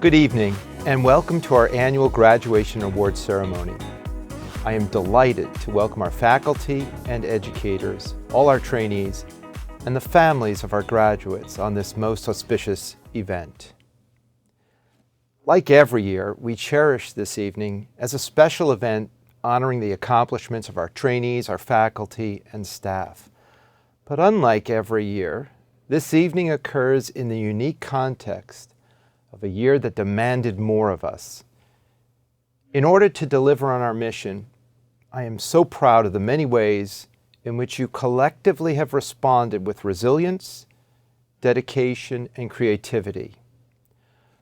Good evening, and welcome to our annual graduation award ceremony. I am delighted to welcome our faculty and educators, all our trainees, and the families of our graduates on this most auspicious event. Like every year, we cherish this evening as a special event honoring the accomplishments of our trainees, our faculty, and staff. But unlike every year, this evening occurs in the unique context of a year that demanded more of us. In order to deliver on our mission, I am so proud of the many ways in which you collectively have responded with resilience, dedication, and creativity.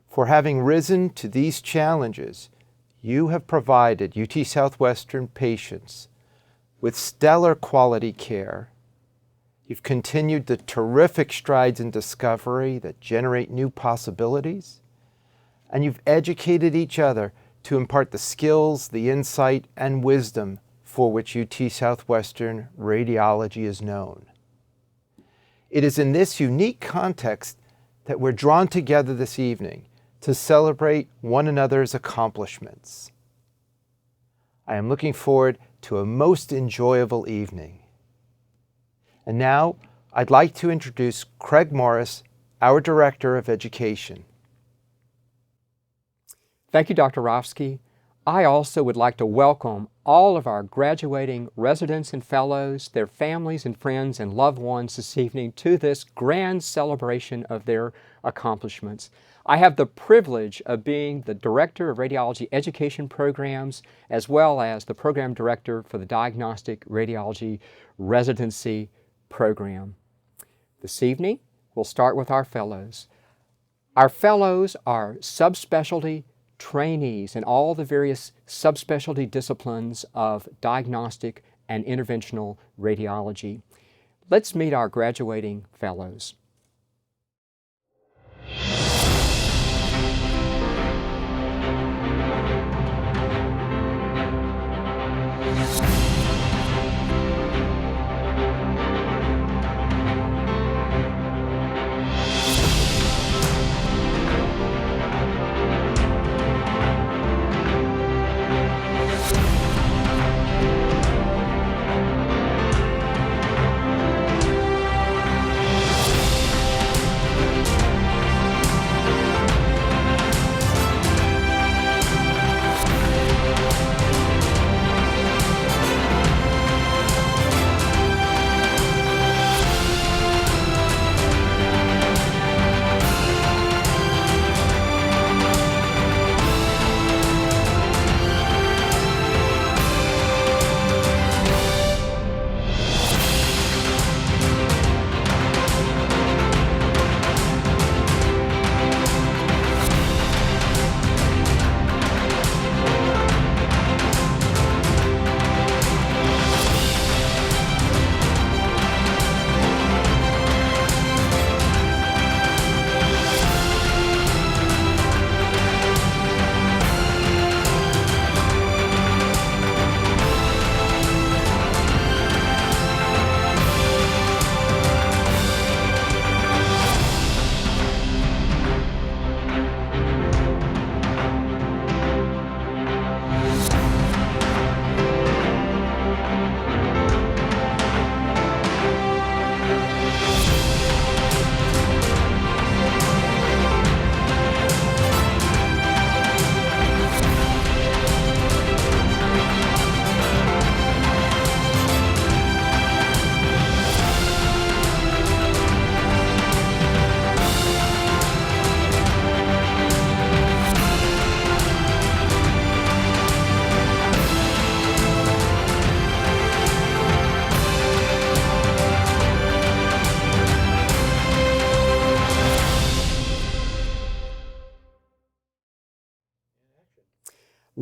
For having risen to these challenges, you have provided UT Southwestern patients with stellar quality care. You've continued the terrific strides in discovery that generate new possibilities, and you've educated each other to impart the skills, the insight, and wisdom for which UT Southwestern Radiology is known. It is in this unique context that we're drawn together this evening to celebrate one another's accomplishments. I am looking forward to a most enjoyable evening. And now, I'd like to introduce Craig Morris, our Director of Education. Thank you, Dr. Rofsky. I also would like to welcome all of our graduating residents and fellows, their families and friends and loved ones this evening to this grand celebration of their accomplishments. I have the privilege of being the Director of Radiology Education Programs as well as the Program Director for the Diagnostic Radiology Residency Program. This evening, we'll start with our fellows. Our fellows are subspecialty trainees in all the various subspecialty disciplines of diagnostic and interventional radiology. Let's meet our graduating fellows.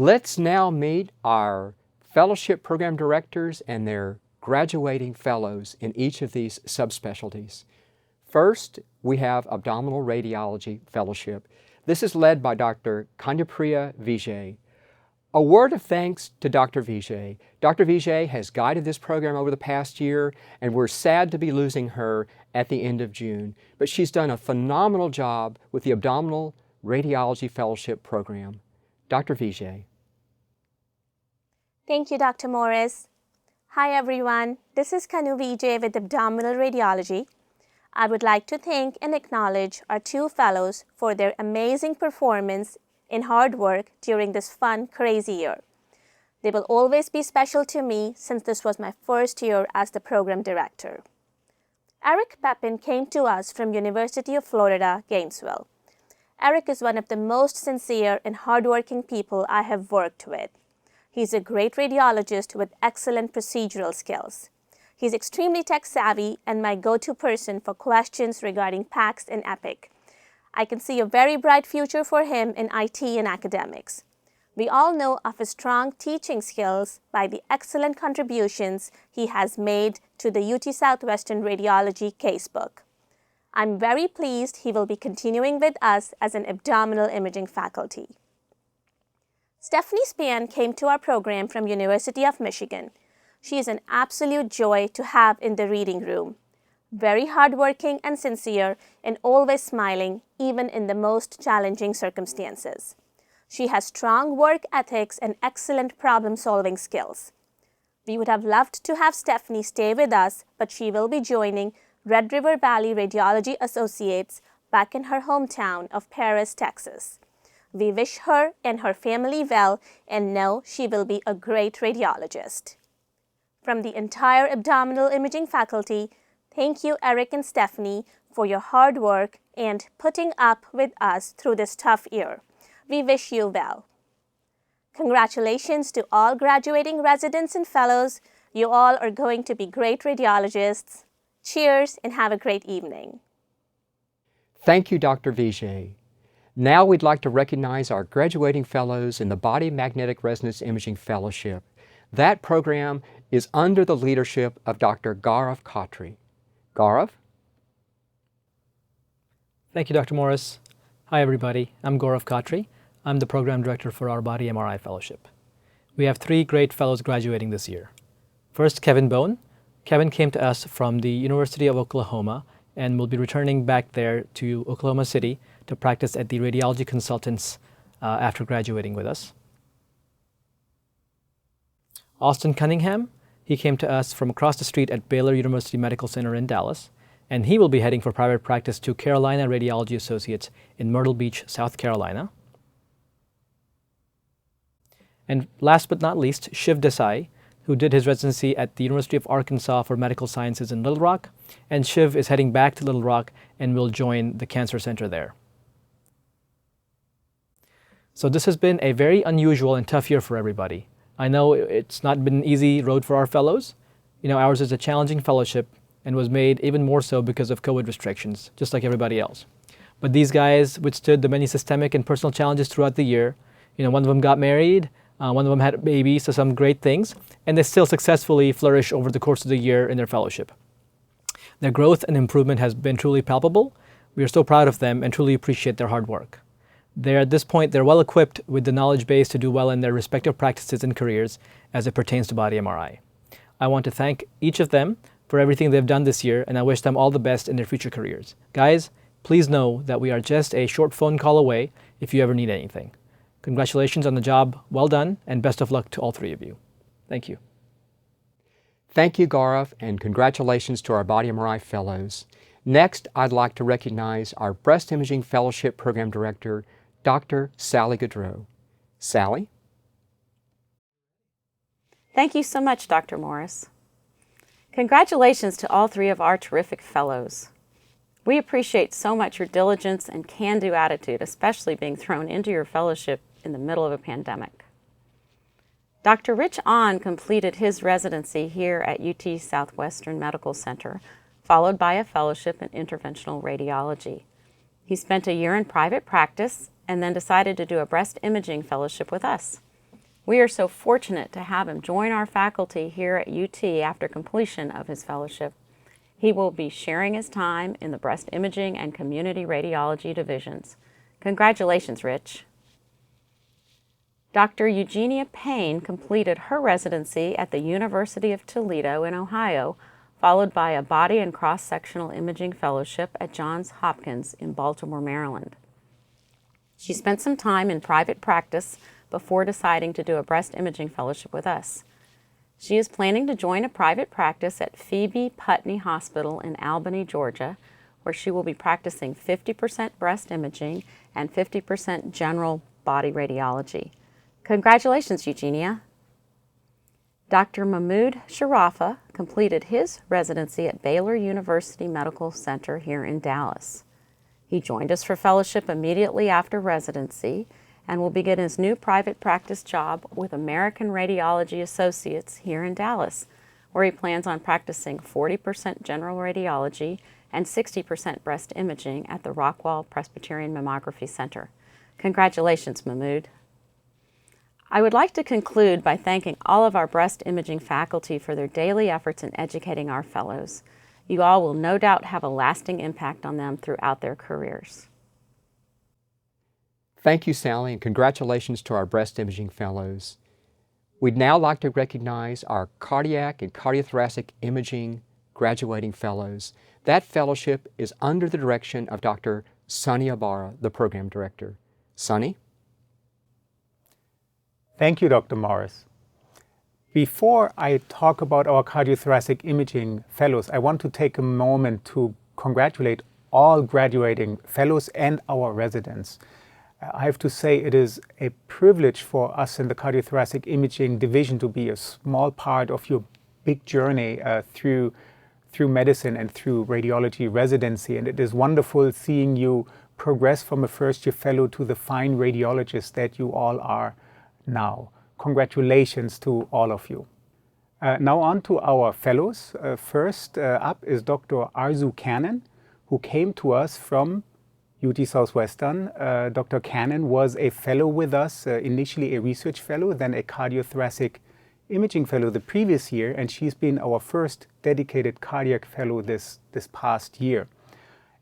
Let's now meet our fellowship program directors and their graduating fellows in each of these subspecialties. First, we have Abdominal Radiology Fellowship. This is led by Dr. Kanyapriya Vijay. A word of thanks to Dr. Vijay. Dr. Vijay has guided this program over the past year, and we're sad to be losing her at the end of June. But she's done a phenomenal job with the Abdominal Radiology Fellowship Program. Dr. Vijay. Thank you, Dr. Morris. Hi, everyone. This is Kanu Vijay with Abdominal Radiology. I would like to thank and acknowledge our two fellows for their amazing performance and hard work during this fun, crazy year. They will always be special to me since this was my first year as the program director. Eric Pepin came to us from University of Florida, Gainesville. Eric is one of the most sincere and hardworking people I have worked with. He's a great radiologist with excellent procedural skills. He's extremely tech-savvy and my go-to person for questions regarding PACS and EPIC. I can see a very bright future for him in IT and academics. We all know of his strong teaching skills by the excellent contributions he has made to the UT Southwestern Radiology casebook. I'm very pleased he will be continuing with us as an abdominal imaging faculty. Stephanie Span came to our program from University of Michigan. She is an absolute joy to have in the reading room. Very hardworking and sincere and always smiling, even in the most challenging circumstances. She has strong work ethics and excellent problem-solving skills. We would have loved to have Stephanie stay with us, but she will be joining Red River Valley Radiology Associates back in her hometown of Paris, Texas. We wish her and her family well and know she will be a great radiologist. From the entire abdominal imaging faculty, thank you, Eric and Stephanie, for your hard work and putting up with us through this tough year. We wish you well. Congratulations to all graduating residents and fellows. You all are going to be great radiologists. Cheers and have a great evening. Thank you, Dr. Vijay. Now we'd like to recognize our graduating fellows in the Body Magnetic Resonance Imaging Fellowship. That program is under the leadership of Dr. Gaurav Khatri. Gaurav? Thank you, Dr. Morris. Hi, everybody. I'm Gaurav Khatri. I'm the program director for our Body MRI Fellowship. We have 3 great fellows graduating this year. First, Kevin Bone. Kevin came to us from the University of Oklahoma and will be returning back there to Oklahoma City to practice at the Radiology Consultants after graduating with us. Austin Cunningham, he came to us from across the street at Baylor University Medical Center in Dallas, and he will be heading for private practice to Carolina Radiology Associates in Myrtle Beach, South Carolina. And last but not least, Shiv Desai, who did his residency at the University of Arkansas for Medical Sciences in Little Rock, and Shiv is heading back to Little Rock and will join the cancer center there. So this has been a very unusual and tough year for everybody. I know it's not been an easy road for our fellows. Ours is a challenging fellowship and was made even more so because of COVID restrictions, just like everybody else. But these guys withstood the many systemic and personal challenges throughout the year. One of them got married, one of them had a baby, so some great things, and they still successfully flourish over the course of the year in their fellowship. Their growth and improvement has been truly palpable. We are so proud of them and truly appreciate their hard work. At this point, they're well equipped with the knowledge base to do well in their respective practices and careers as it pertains to body MRI. I want to thank each of them for everything they've done this year, and I wish them all the best in their future careers. Guys, please know that we are just a short phone call away if you ever need anything. Congratulations on the job, well done, and best of luck to all 3 of you. Thank you. Thank you, Gaurav, and congratulations to our Body MRI Fellows. Next, I'd like to recognize our Breast Imaging Fellowship Program Director, Dr. Sally Gaudreau. Sally? Thank you so much, Dr. Morris. Congratulations to all 3 of our terrific fellows. We appreciate so much your diligence and can-do attitude, especially being thrown into your fellowship in the middle of a pandemic. Dr. Rich Ahn completed his residency here at UT Southwestern Medical Center, followed by a fellowship in interventional radiology. He spent a year in private practice and then decided to do a breast imaging fellowship with us. We are so fortunate to have him join our faculty here at UT after completion of his fellowship. He will be sharing his time in the breast imaging and community radiology divisions. Congratulations, Rich. Dr. Eugenia Payne completed her residency at the University of Toledo in Ohio, followed by a body and cross-sectional imaging fellowship at Johns Hopkins in Baltimore, Maryland. She spent some time in private practice before deciding to do a breast imaging fellowship with us. She is planning to join a private practice at Phoebe Putney Hospital in Albany, Georgia, where she will be practicing 50% breast imaging and 50% general body radiology. Congratulations, Eugenia. Dr. Mahmoud Sharafa completed his residency at Baylor University Medical Center here in Dallas. He joined us for fellowship immediately after residency and will begin his new private practice job with American Radiology Associates here in Dallas, where he plans on practicing 40% general radiology and 60% breast imaging at the Rockwell Presbyterian Mammography Center. Congratulations, Mahmoud. I would like to conclude by thanking all of our breast imaging faculty for their daily efforts in educating our fellows. You all will no doubt have a lasting impact on them throughout their careers. Thank you, Sally, and congratulations to our breast imaging fellows. We'd now like to recognize our cardiac and cardiothoracic imaging graduating fellows. That fellowship is under the direction of Dr. Sunny Ibarra, the program director. Sunny? Thank you, Dr. Morris. Before I talk about our cardiothoracic imaging fellows, I want to take a moment to congratulate all graduating fellows and our residents. I have to say it is a privilege for us in the cardiothoracic imaging division to be a small part of your big journey through medicine and through radiology residency. And it is wonderful seeing you progress from a first-year fellow to the fine radiologists that you all are now. Congratulations to all of you. Now on to our fellows. First up is Dr. Arzu Cannon, who came to us from UT Southwestern. Dr. Cannon was a fellow with us, initially a research fellow, then a cardiothoracic imaging fellow the previous year, and she's been our first dedicated cardiac fellow this past year.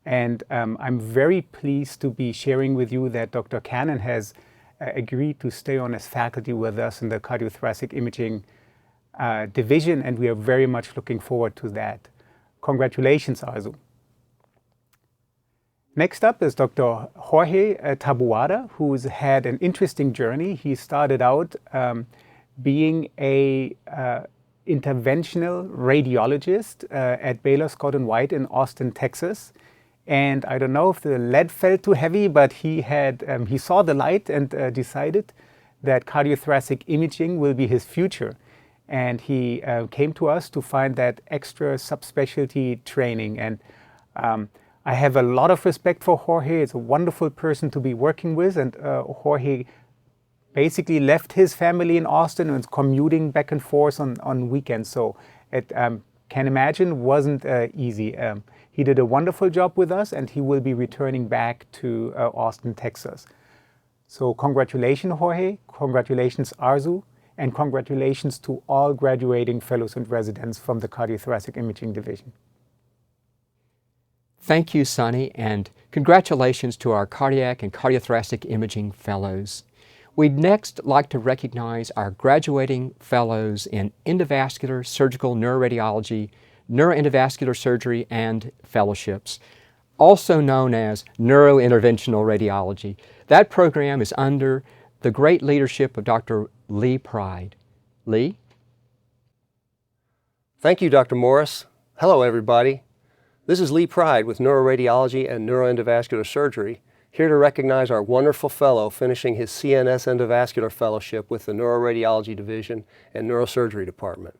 And I'm very pleased to be sharing with you that Dr. Cannon has agreed to stay on as faculty with us in the cardiothoracic imaging division, and we are very much looking forward to that. Congratulations, Arzu. Next up is Dr. Jorge Taboada, who's had an interesting journey. He started out being a interventional radiologist at Baylor Scott & White in Austin, Texas. And I don't know if the lead felt too heavy, but he saw the light and decided that cardiothoracic imaging will be his future. And he came to us to find that extra subspecialty training. And I have a lot of respect for Jorge. He's a wonderful person to be working with. And Jorge basically left his family in Austin and was commuting back and forth on weekends. So it can imagine wasn't easy. He did a wonderful job with us, and he will be returning back to Austin, Texas. So congratulations, Jorge. Congratulations, Arzu. And congratulations to all graduating fellows and residents from the cardiothoracic imaging division. Thank you, Sunny, and congratulations to our cardiac and cardiothoracic imaging fellows. We'd next like to recognize our graduating fellows in endovascular surgical neuroradiology, neuroendovascular surgery, and fellowships, also known as neurointerventional radiology. That program is under the great leadership of Dr. Lee Pride. Lee? Thank you, Dr. Morris. Hello, everybody. This is Lee Pride with Neuroradiology and Neuroendovascular Surgery, here to recognize our wonderful fellow finishing his CNS Endovascular Fellowship with the Neuroradiology Division and Neurosurgery Department.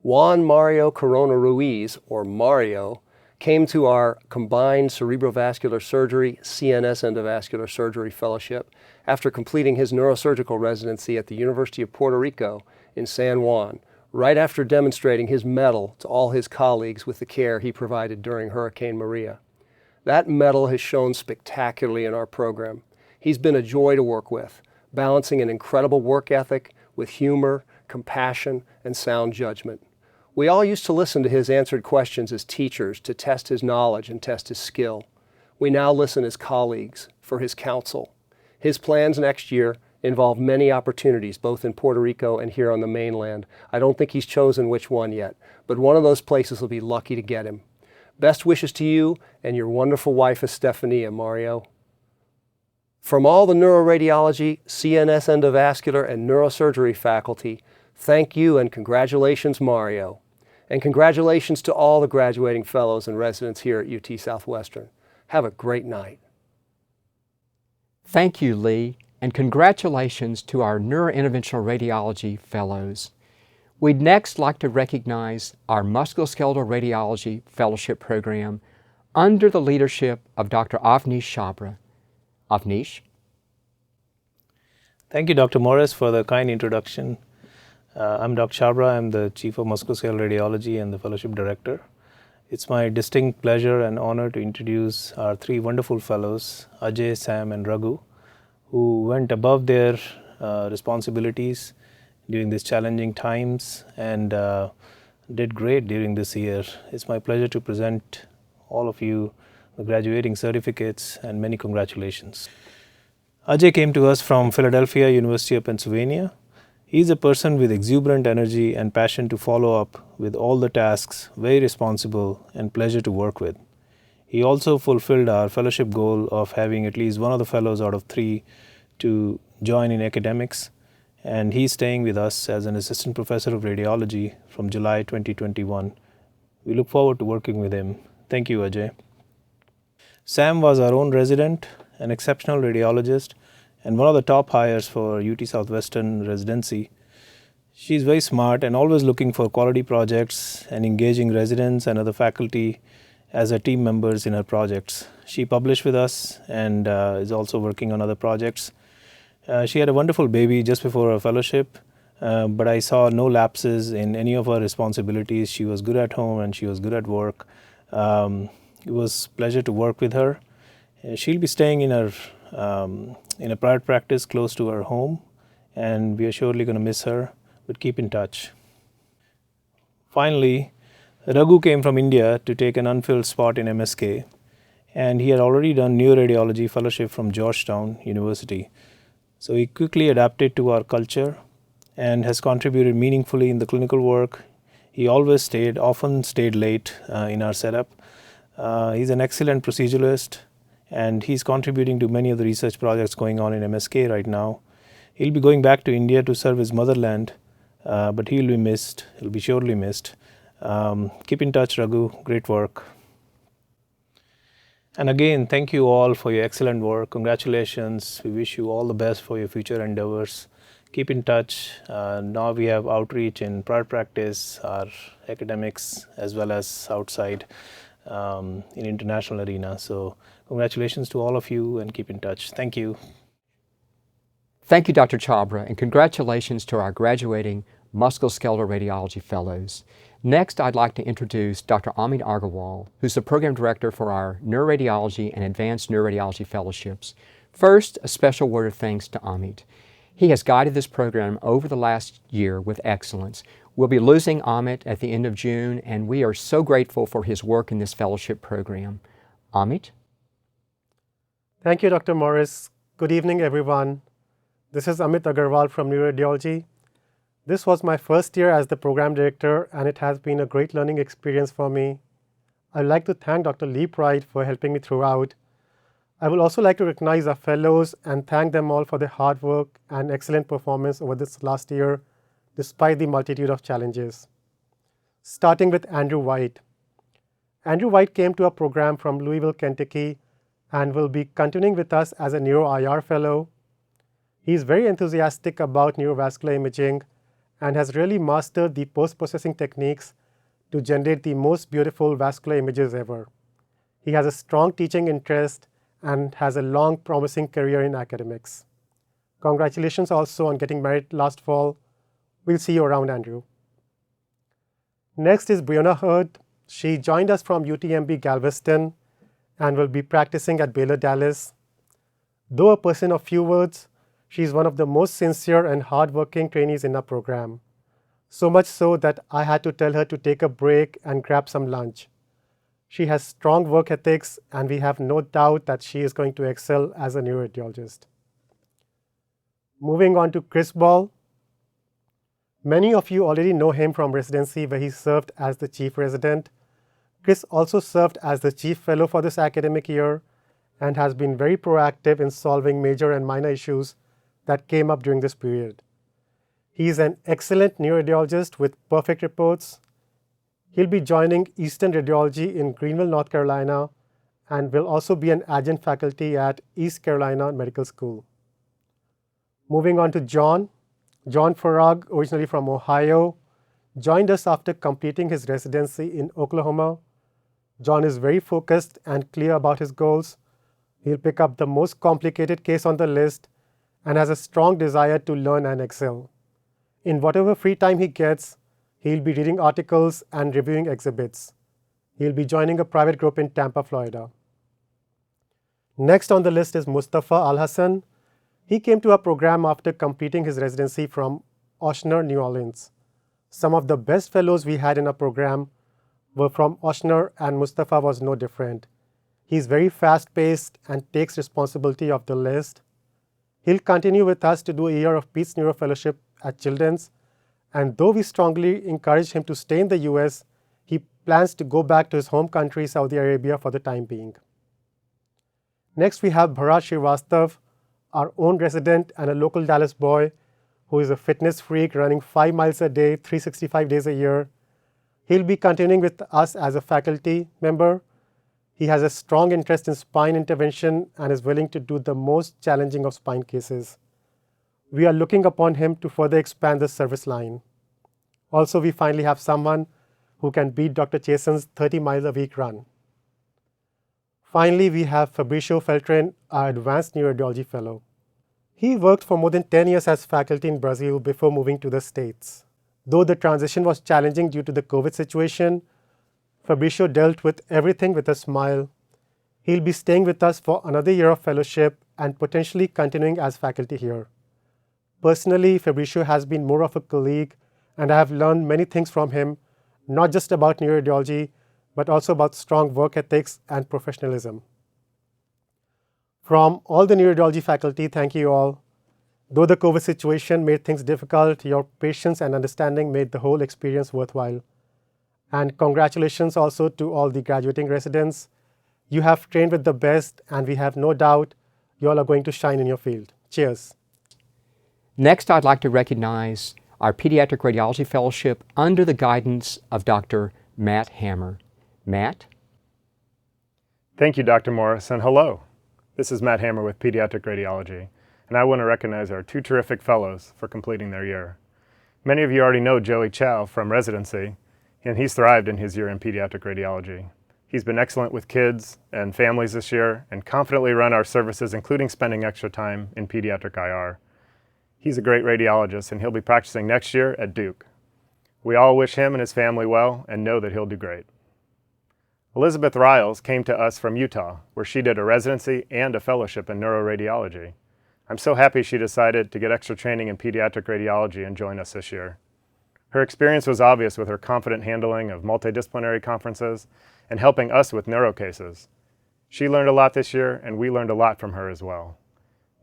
Juan Mario Corona Ruiz, or Mario, came to our combined cerebrovascular surgery CNS Endovascular Surgery Fellowship after completing his neurosurgical residency at the University of Puerto Rico in San Juan, right after demonstrating his mettle to all his colleagues with the care he provided during Hurricane Maria. That mettle has shown spectacularly in our program. He's been a joy to work with, balancing an incredible work ethic with humor, compassion, and sound judgment. We all used to listen to his answered questions as teachers to test his knowledge and test his skill. We now listen as colleagues for his counsel. His plans next year involve many opportunities, both in Puerto Rico and here on the mainland. I don't think he's chosen which one yet, but one of those places will be lucky to get him. Best wishes to you and your wonderful wife, Estefania, Mario. From all the neuroradiology, CNS endovascular, and neurosurgery faculty, thank you and congratulations, Mario. And congratulations to all the graduating fellows and residents here at UT Southwestern. Have a great night. Thank you, Lee, and congratulations to our neurointerventional radiology fellows. We'd next like to recognize our musculoskeletal radiology fellowship program under the leadership of Dr. Avnish Chabra. Avnish? Thank you, Dr. Morris, for the kind introduction. I'm Dr. Chabra. I'm the Chief of Musculoskeletal Radiology and the Fellowship Director. It's my distinct pleasure and honor to introduce our three wonderful fellows, Ajay, Sam, and Raghu, who went above their responsibilities during these challenging times and did great during this year. It's my pleasure to present all of you the graduating certificates and many congratulations. Ajay came to us from Philadelphia, University of Pennsylvania. He's a person with exuberant energy and passion to follow up with all the tasks, very responsible and pleasure to work with. He also fulfilled our fellowship goal of having at least one of the fellows out of 3 to join in academics, and he's staying with us as an assistant professor of radiology from July 2021. We look forward to working with him. Thank you, Ajay. Sam was our own resident, an exceptional radiologist, and one of the top hires for UT Southwestern Residency. She's very smart and always looking for quality projects and engaging residents and other faculty as her team members in her projects. She published with us and is also working on other projects. She had a wonderful baby just before her fellowship, but I saw no lapses in any of her responsibilities. She was good at home and she was good at work. It was a pleasure to work with her. She'll be staying in a private practice close to her home, and we are surely going to miss her, but keep in touch. Finally, Raghu came from India to take an unfilled spot in MSK, and he had already done neuroradiology fellowship from Georgetown University. So he quickly adapted to our culture and has contributed meaningfully in the clinical work. He always often stayed late in our setup. He's an excellent proceduralist, and he's contributing to many of the research projects going on in MSK right now. He'll be going back to India to serve his motherland, but he'll be missed. He'll be surely missed. Keep in touch, Raghu. Great work. And again, thank you all for your excellent work. Congratulations. We wish you all the best for your future endeavors. Keep in touch. Now we have outreach in private practice, our academics, as well as outside in international arena. So congratulations to all of you and keep in touch. Thank you. Thank you, Dr. Chabra, and congratulations to our graduating musculoskeletal radiology fellows. Next, I'd like to introduce Dr. Amit Agarwal, who's the program director for our neuroradiology and advanced neuroradiology fellowships. First, a special word of thanks to Amit. He has guided this program over the last year with excellence. We'll be losing Amit at the end of June, and we are so grateful for his work in this fellowship program. Amit? Thank you, Dr. Morris. Good evening, everyone. This is Amit Agarwal from Neuroradiology. This was my first year as the program director, and it has been a great learning experience for me. I'd like to thank Dr. Lee Pride for helping me throughout. I would also like to recognize our fellows and thank them all for their hard work and excellent performance over this last year, despite the multitude of challenges. Starting with Andrew White. Andrew White came to our program from Louisville, Kentucky, and will be continuing with us as a Neuro-IR fellow. He is very enthusiastic about neurovascular imaging and has really mastered the post-processing techniques to generate the most beautiful vascular images ever. He has a strong teaching interest and has a long, promising career in academics. Congratulations also on getting married last fall. We'll see you around, Andrew. Next is Brianna Hurd. She joined us from UTMB Galveston and will be practicing at Baylor Dallas. Though a person of few words, she is one of the most sincere and hardworking trainees in our program. So much so that I had to tell her to take a break and grab some lunch. She has strong work ethics, and we have no doubt that she is going to excel as a neuroradiologist. Moving on to Chris Ball. Many of you already know him from Residency, where he served as the chief resident. Chris also served as the chief fellow for this academic year and has been very proactive in solving major and minor issues that came up during this period. He is an excellent neuroradiologist with perfect reports. He'll be joining Eastern Radiology in Greenville, North Carolina, and will also be an adjunct faculty at East Carolina Medical School. Moving on to John Farag, originally from Ohio, joined us after completing his residency in Oklahoma. John is very focused and clear about his goals. He'll pick up the most complicated case on the list and has a strong desire to learn and excel. In whatever free time he gets, he'll be reading articles and reviewing exhibits. He'll be joining a private group in Tampa, Florida. Next on the list is Mustafa Al-Hassan. He came to our program after completing his residency from Ochsner, New Orleans. Some of the best fellows we had in our program were from Ochsner, and Mustafa was no different. He's very fast-paced and takes responsibility of the list. He'll continue with us to do a year of Peace Neuro Fellowship at Children's, and though we strongly encourage him to stay in the US, he plans to go back to his home country, Saudi Arabia, for the time being. Next, we have Bharat Srivastav, our own resident and a local Dallas boy who is a fitness freak running 5 miles a day, 365 days a year. He'll be continuing with us as a faculty member. He has a strong interest in spine intervention and is willing to do the most challenging of spine cases. We are looking upon him to further expand the service line. Also, we finally have someone who can beat Dr. Chasen's 30 miles a week run. Finally, we have Fabricio Feltrin, our Advanced Neuroradiology Fellow. He worked for more than 10 years as faculty in Brazil before moving to the States. Though the transition was challenging due to the COVID situation, Fabricio dealt with everything with a smile. He'll be staying with us for another year of fellowship and potentially continuing as faculty here. Personally, Fabricio has been more of a colleague, and I have learned many things from him, not just about neuroradiology, but also about strong work ethics and professionalism. From all the neuroradiology faculty, thank you all. Though the COVID situation made things difficult, your patience and understanding made the whole experience worthwhile. And congratulations also to all the graduating residents. You have trained with the best, and we have no doubt you all are going to shine in your field. Cheers. Next, I'd like to recognize our Pediatric Radiology Fellowship under the guidance of Dr. Matt Hammer. Matt? Thank you, Dr. Morris, and hello. This is Matt Hammer with Pediatric Radiology, and I want to recognize our 2 terrific fellows for completing their year. Many of you already know Joey Chow from Residency, and he's thrived in his year in Pediatric Radiology. He's been excellent with kids and families this year and confidently run our services, including spending extra time in pediatric IR. He's a great radiologist, and he'll be practicing next year at Duke. We all wish him and his family well and know that he'll do great. Elizabeth Riles came to us from Utah, where she did a residency and a fellowship in neuroradiology. I'm so happy she decided to get extra training in pediatric radiology and join us this year. Her experience was obvious with her confident handling of multidisciplinary conferences and helping us with neuro cases. She learned a lot this year, and we learned a lot from her as well.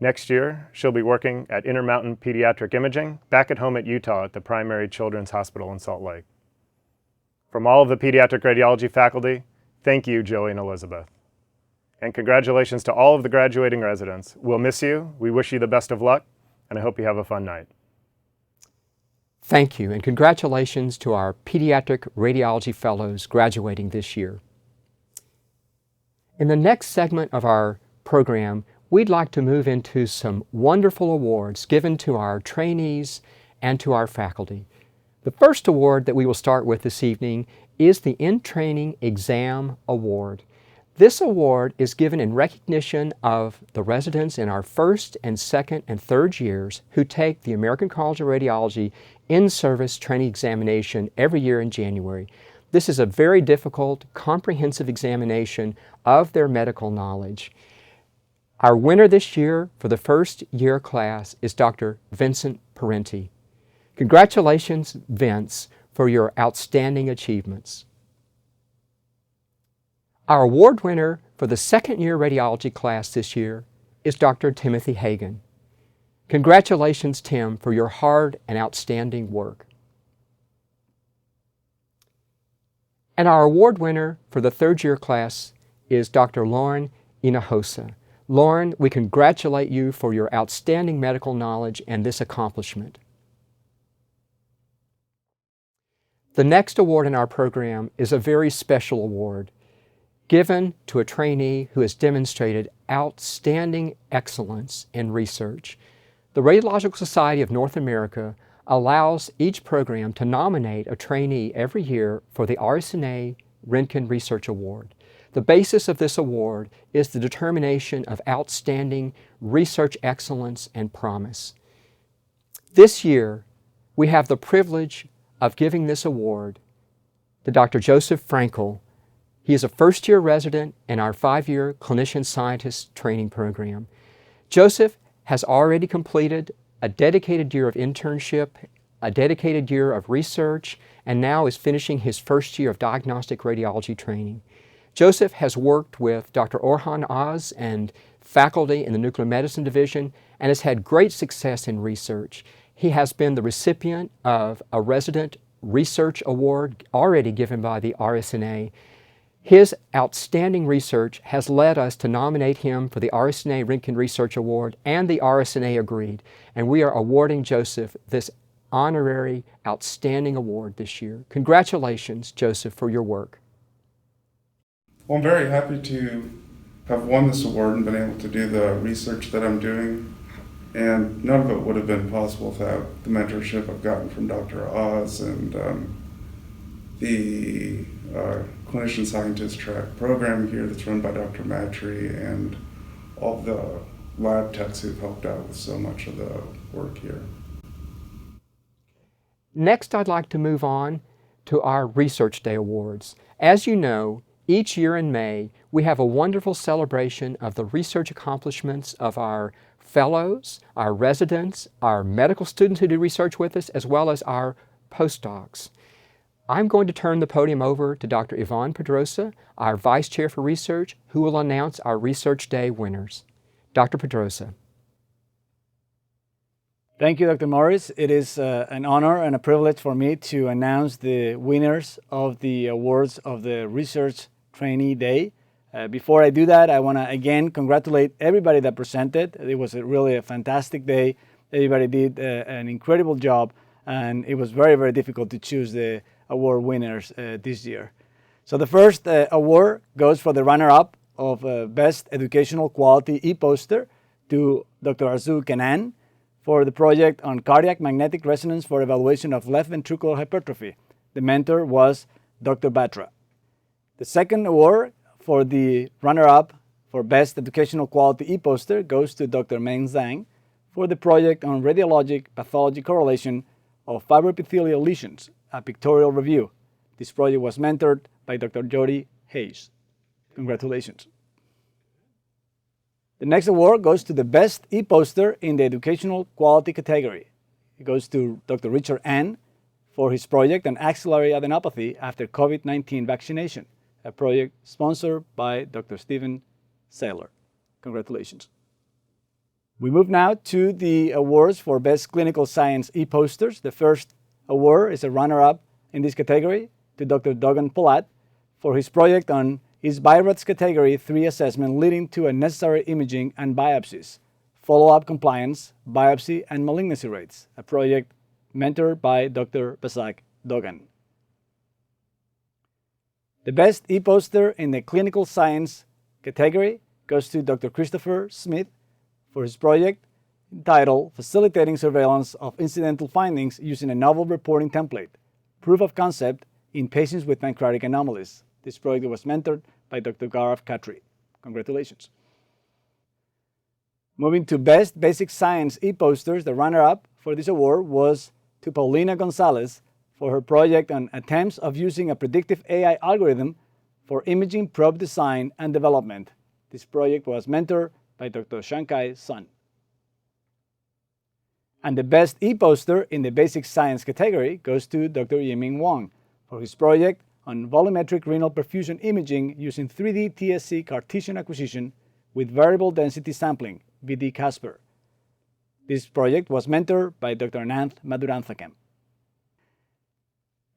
Next year, she'll be working at Intermountain Pediatric Imaging back at home at Utah at the Primary Children's Hospital in Salt Lake. From all of the pediatric radiology faculty, thank you, Joey and Elizabeth. And congratulations to all of the graduating residents. We'll miss you, we wish you the best of luck, and I hope you have a fun night. Thank you, and congratulations to our Pediatric Radiology Fellows graduating this year. In the next segment of our program, we'd like to move into some wonderful awards given to our trainees and to our faculty. The first award that we will start with this evening is the In-Training Exam Award. This award is given in recognition of the residents in our first and second and third years who take the American College of Radiology in-service training examination every year in January. This is a very difficult, comprehensive examination of their medical knowledge. Our winner this year for the first year class is Dr. Vincent Parenti. Congratulations, Vince, for your outstanding achievements. Our award winner for the second year radiology class this year is Dr. Timothy Hagan. Congratulations, Tim, for your hard and outstanding work. And our award winner for the third year class is Dr. Lauren Hinojosa. Lauren, we congratulate you for your outstanding medical knowledge and this accomplishment. The next award in our program is a very special award given to a trainee who has demonstrated outstanding excellence in research. The Radiological Society of North America allows each program to nominate a trainee every year for the RSNA Roentgen Research Award. The basis of this award is the determination of outstanding research excellence and promise. This year, we have the privilege of giving this award to Dr. Joseph Frankel. He is a first-year resident in our 5-year clinician scientist training program. Joseph has already completed a dedicated year of internship, a dedicated year of research, and now is finishing his first year of diagnostic radiology training. Joseph has worked with Dr. Orhan Oz and faculty in the Nuclear Medicine Division and has had great success in research. He has been the recipient of a Resident Research Award already given by the RSNA. His outstanding research has led us to nominate him for the RSNA Roentgen Research Award, and the RSNA agreed, and we are awarding Joseph this honorary outstanding award this year. Congratulations, Joseph, for your work. Well, I'm very happy to have won this award and been able to do the research that I'm doing, and none of it would have been possible without the mentorship I've gotten from Dr. Oz and the clinician scientist track program here that's run by Dr. Matry and all the lab techs who've helped out with so much of the work here. Next, I'd like to move on to our Research Day Awards. As you know, each year in May, we have a wonderful celebration of the research accomplishments of our fellows, our residents, our medical students who do research with us, as well as our postdocs. I'm going to turn the podium over to Dr. Yvonne Pedrosa, our Vice Chair for Research, who will announce our Research Day winners. Dr. Pedrosa. Thank you, Dr. Morris. It is an honor and a privilege for me to announce the winners of the awards of the Research Trainee Day. Before I do that, I want to again congratulate everybody that presented. It was really a fantastic day. Everybody did an incredible job, and it was very, very difficult to choose the award winners this year. So the first award goes for the runner-up of Best Educational Quality e-Poster to Dr. Arzu Kenan for the project on cardiac magnetic resonance for evaluation of left ventricular hypertrophy. The mentor was Dr. Batra. The second award for the runner-up for Best Educational Quality e-Poster goes to Dr. Meng Zhang for the project on radiologic pathology correlation of fibroepithelial lesions, a pictorial review. This project was mentored by Dr. Jody Hayes. Congratulations. The next award goes to the Best e-Poster in the Educational Quality category. It goes to Dr. Richard N. for his project on axillary adenopathy after COVID-19 vaccination, a project sponsored by Dr. Stephen Saylor. Congratulations. We move now to the awards for Best Clinical Science e-Posters. The first award is a runner-up in this category to Dr. Dogan Palat for his project on Is BI-RADS Category 3 assessment leading to unnecessary imaging and biopsies, follow-up compliance, biopsy, and malignancy rates, a project mentored by Dr. Basak Dogan. The Best e-Poster in the Clinical Science category goes to Dr. Christopher Smith for his project entitled Facilitating Surveillance of Incidental Findings Using a Novel Reporting Template, Proof of Concept in Patients with Pancreatic Anomalies. This project was mentored by Dr. Gaurav Khatri. Congratulations. Moving to Best Basic Science e-Posters, the runner-up for this award was to Paulina Gonzalez for her project on attempts of using a predictive AI algorithm for imaging probe design and development. This project was mentored by Dr. Shankai Sun. And the Best e-Poster in the Basic Science category goes to Dr. Yiming Wang for his project on volumetric renal perfusion imaging using 3D TSC Cartesian acquisition with variable density sampling, VD-Casper. This project was mentored by Dr. Ananth Madhuranthakam.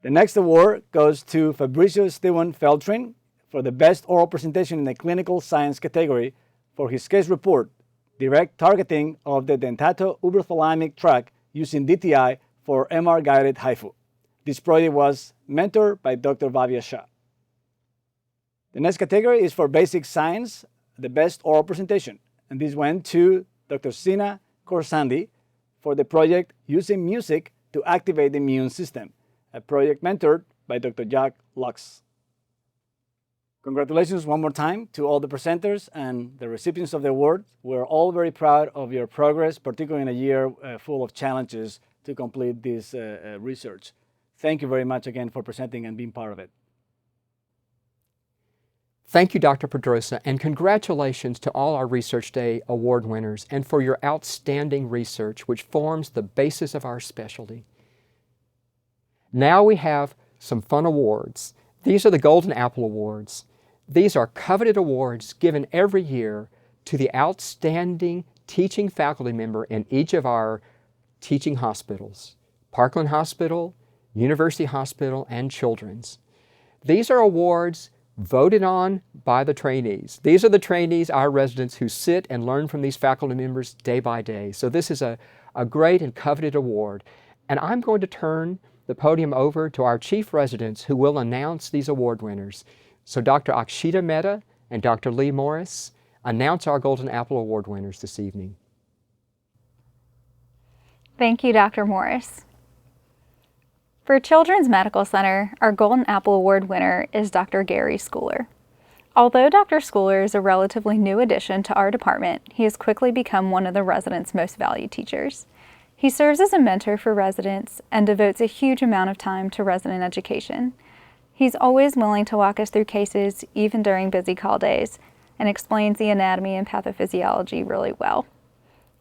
The next award goes to Fabricio Esteban Feltrin for the best oral presentation in the clinical science category for his case report, Direct Targeting of the Dentato-Uberthalamic Tract using DTI for MR-Guided HIFU. This project was mentored by Dr. Bhavya Shah. The next category is for basic science, the best oral presentation. And this went to Dr. Sina Korsandi for the project Using Music to Activate the Immune System, a project mentored by Dr. Jack Lux. Congratulations one more time to all the presenters and the recipients of the award. We're all very proud of your progress, particularly in a year full of challenges to complete this research. Thank you very much again for presenting and being part of it. Thank you, Dr. Pedrosa, and congratulations to all our Research Day award winners and for your outstanding research, which forms the basis of our specialty. Now we have some fun awards. These are the Golden Apple Awards. These are coveted awards given every year to the outstanding teaching faculty member in each of our teaching hospitals, Parkland Hospital, University Hospital, and Children's. These are awards voted on by the trainees. These are the trainees, our residents, who sit and learn from these faculty members day by day. So this is a great and coveted award. And I'm going to turn the podium over to our chief residents who will announce these award winners. So Dr. Akshita Mehta and Dr. Lee Morris announce our Golden Apple Award winners this evening. Thank you, Dr. Morris. For Children's Medical Center, our Golden Apple Award winner is Dr. Gary Schooler. Although Dr. Schooler is a relatively new addition to our department, he has quickly become one of the residents' most valued teachers. He serves as a mentor for residents and devotes a huge amount of time to resident education. He's always willing to walk us through cases, even during busy call days, and explains the anatomy and pathophysiology really well.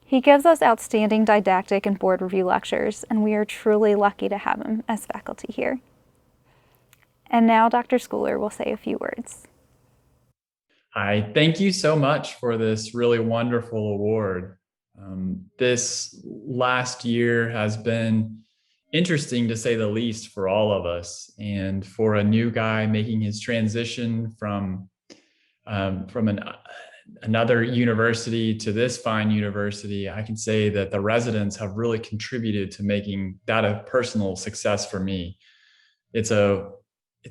He gives us outstanding didactic and board review lectures, and we are truly lucky to have him as faculty here. And now Dr. Schooler will say a few words. Hi, thank you so much for this really wonderful award. This last year has been interesting, to say the least, for all of us. And for a new guy making his transition from another university to this fine university, I can say that the residents have really contributed to making that a personal success for me. It's a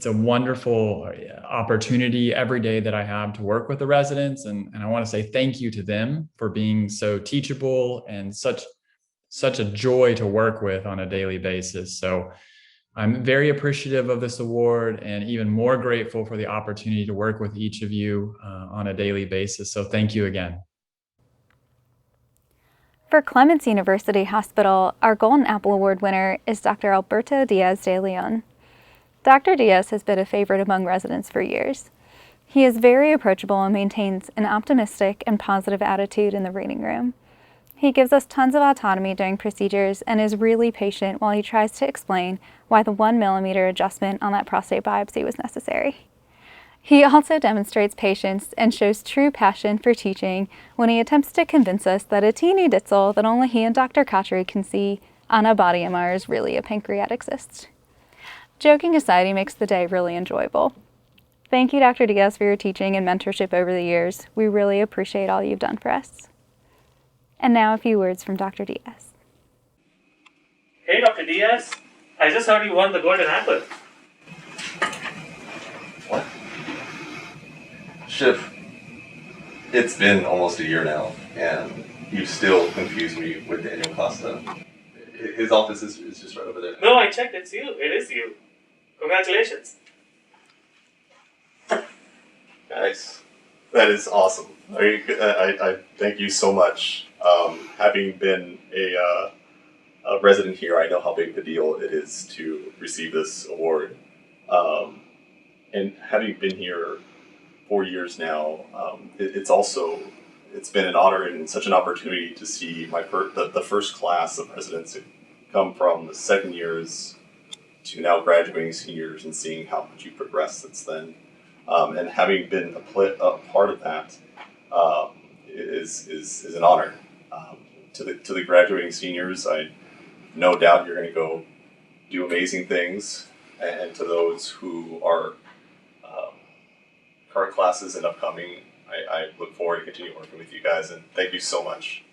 wonderful opportunity every day that I have to work with the residents. And I want to say thank you to them for being so teachable and such a joy to work with on a daily basis. So I'm very appreciative of this award and even more grateful for the opportunity to work with each of you on a daily basis. So thank you again. For Clements University Hospital, our Golden Apple Award winner is Dr. Alberto Diaz de Leon. Dr. Diaz has been a favorite among residents for years. He is very approachable and maintains an optimistic and positive attitude in the reading room. He gives us tons of autonomy during procedures and is really patient while he tries to explain why the 1 millimeter adjustment on that prostate biopsy was necessary. He also demonstrates patience and shows true passion for teaching when he attempts to convince us that a teeny ditzel that only he and Dr. Khatri can see on a body MR is really a pancreatic cyst. Joking aside, he makes the day really enjoyable. Thank you, Dr. Diaz, for your teaching and mentorship over the years. We really appreciate all you've done for us. And now a few words from Dr. Diaz. Hey, Dr. Diaz. I just heard you won the Golden Apple. What? Shiv, it's been almost a year now, and you still confuse me with Daniel Costa. His office is just right over there. No, I checked. It's you. It is you. Congratulations. Nice. That is awesome. I thank you so much. Having been a resident here, I know how big the deal it is to receive this award. And having been here 4 years now, it's been an honor and such an opportunity to see the first class of residents come from the second years to now graduating seniors and seeing how much you progressed since then. And having been a part of that is an honor. To the graduating seniors, I no doubt you're going to go do amazing things. And to those who are current classes and upcoming. I look forward to continuing working with you guys, and thank you so much.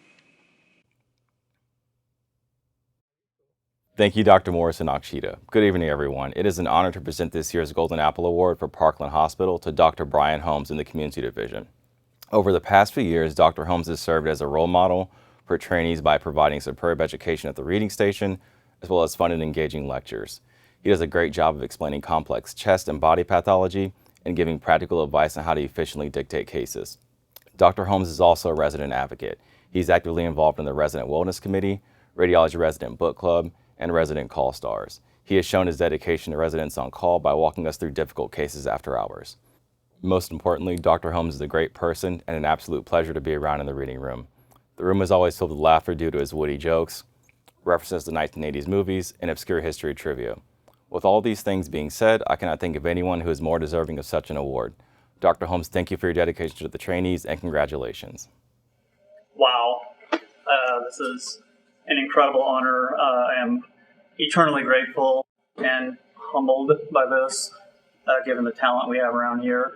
Thank you, Dr. Morris and Akshita. Good evening, everyone. It is an honor to present this year's Golden Apple Award for Parkland Hospital to Dr. Brian Holmes in the Community Division. Over the past few years, Dr. Holmes has served as a role model for trainees by providing superb education at the reading station, as well as fun and engaging lectures. He does a great job of explaining complex chest and body pathology and giving practical advice on how to efficiently dictate cases. Dr. Holmes is also a resident advocate. He's actively involved in the Resident Wellness Committee, Radiology Resident Book Club, and Resident Call Stars. He has shown his dedication to residents on call by walking us through difficult cases after hours. Most importantly, Dr. Holmes is a great person and an absolute pleasure to be around in the reading room. The room is always filled with laughter due to his witty jokes, references to 1980s movies, and obscure history trivia. With all these things being said, I cannot think of anyone who is more deserving of such an award. Dr. Holmes, thank you for your dedication to the trainees and congratulations. Wow, this is an incredible honor. I am eternally grateful and humbled by this, given the talent we have around here.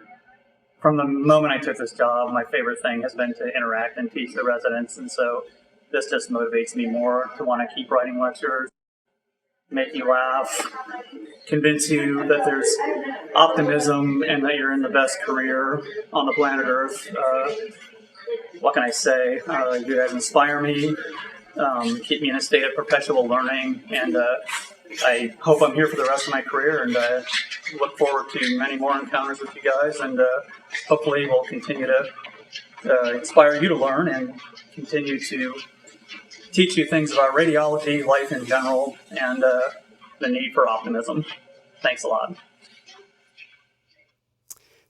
From the moment I took this job, my favorite thing has been to interact and teach the residents, and so this just motivates me more to want to keep writing lectures, make you laugh, convince you that there's optimism and that you're in the best career on the planet Earth. What can I say? You guys inspire me, keep me in a state of perpetual learning, and I hope I'm here for the rest of my career, and look forward to many more encounters with you guys, and hopefully we'll continue to inspire you to learn and continue to teach you things about radiology, life in general, and the need for optimism. Thanks a lot.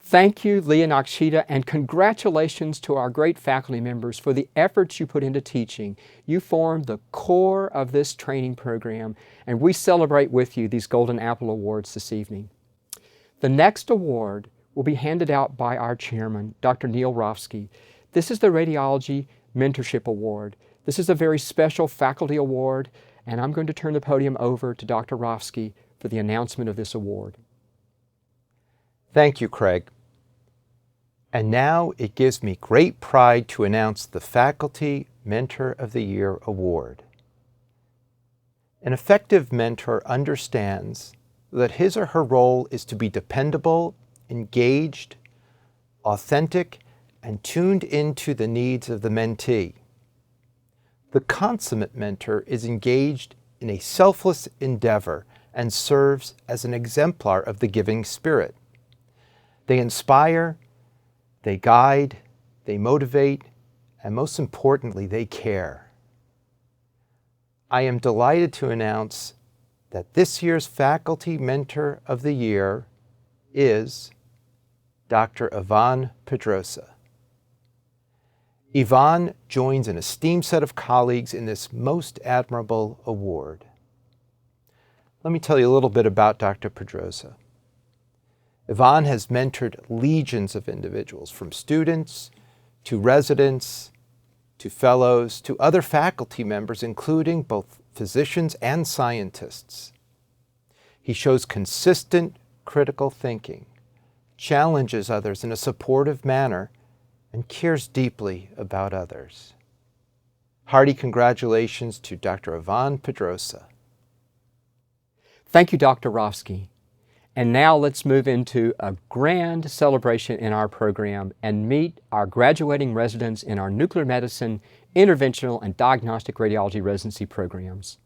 Thank you, Lee and Akshita, and congratulations to our great faculty members for the efforts you put into teaching. You formed the core of this training program, and we celebrate with you these Golden Apple Awards this evening. The next award will be handed out by our chairman, Dr. Neil Rofsky. This is the Radiology Mentorship Award. This is a very special faculty award, and I'm going to turn the podium over to Dr. Rofsky for the announcement of this award. Thank you, Craig. And now it gives me great pride to announce the Faculty Mentor of the Year Award. An effective mentor understands that his or her role is to be dependable, engaged, authentic, and tuned into the needs of the mentee. The consummate mentor is engaged in a selfless endeavor and serves as an exemplar of the giving spirit. They inspire, they guide, they motivate, and most importantly, they care. I am delighted to announce that this year's Faculty Mentor of the Year is Dr. Ivan Pedrosa. Ivan joins an esteemed set of colleagues in this most admirable award. Let me tell you a little bit about Dr. Pedrosa. Ivan has mentored legions of individuals, from students to residents to fellows to other faculty members, including both physicians and scientists. He shows consistent critical thinking, challenges others in a supportive manner, and cares deeply about others. Hearty congratulations to Dr. Ivan Pedrosa. Thank you, Dr. Rofsky. And now let's move into a grand celebration in our program and meet our graduating residents in our nuclear medicine, interventional, and diagnostic radiology residency programs.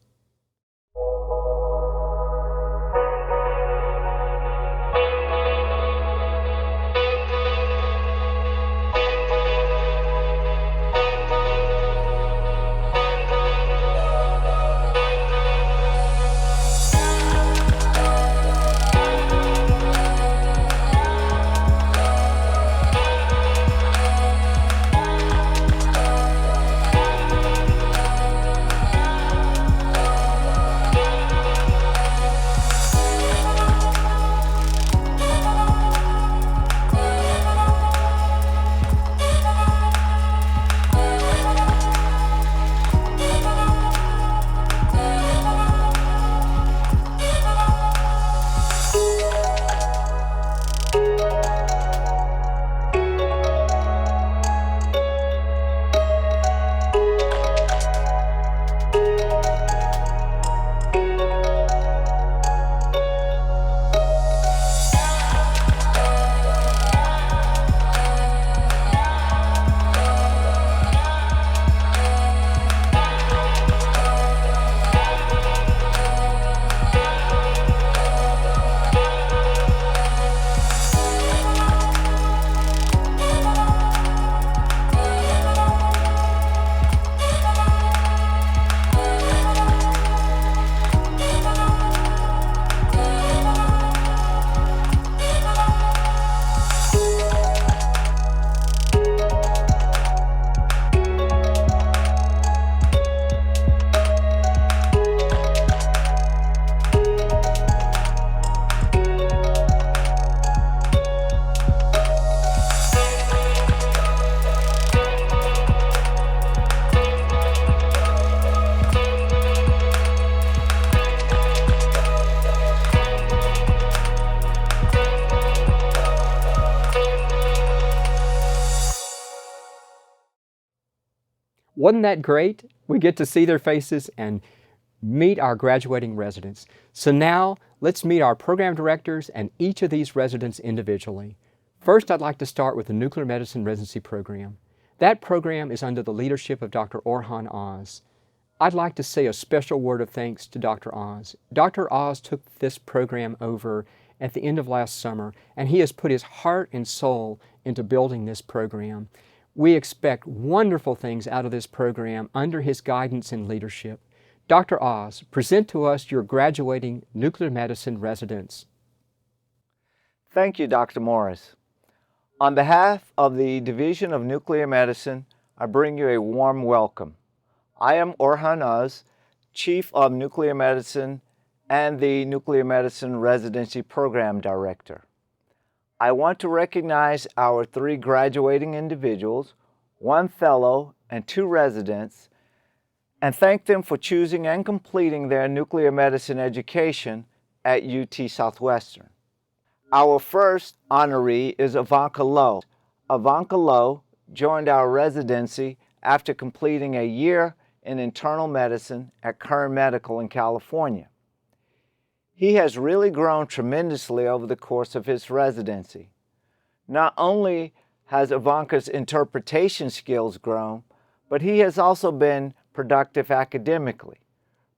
Wasn't that great? We get to see their faces and meet our graduating residents. So now let's meet our program directors and each of these residents individually. First, I'd like to start with the Nuclear Medicine Residency Program. That program is under the leadership of Dr. Orhan Oz. I'd like to say a special word of thanks to Dr. Oz. Dr. Oz took this program over at the end of last summer, and he has put his heart and soul into building this program. We expect wonderful things out of this program under his guidance and leadership. Dr. Oz, present to us your graduating nuclear medicine residents. Thank you, Dr. Morris. On behalf of the Division of Nuclear Medicine, I bring you a warm welcome. I am Orhan Oz, Chief of Nuclear Medicine and the Nuclear Medicine Residency Program Director. I want to recognize our 3 graduating individuals, 1 fellow and 2 residents, and thank them for choosing and completing their nuclear medicine education at UT Southwestern. Our first honoree is Ivanka Lowe. Ivanka Lowe joined our residency after completing a year in internal medicine at Kern Medical in California. He has really grown tremendously over the course of his residency. Not only has Ivanka's interpretation skills grown, but he has also been productive academically,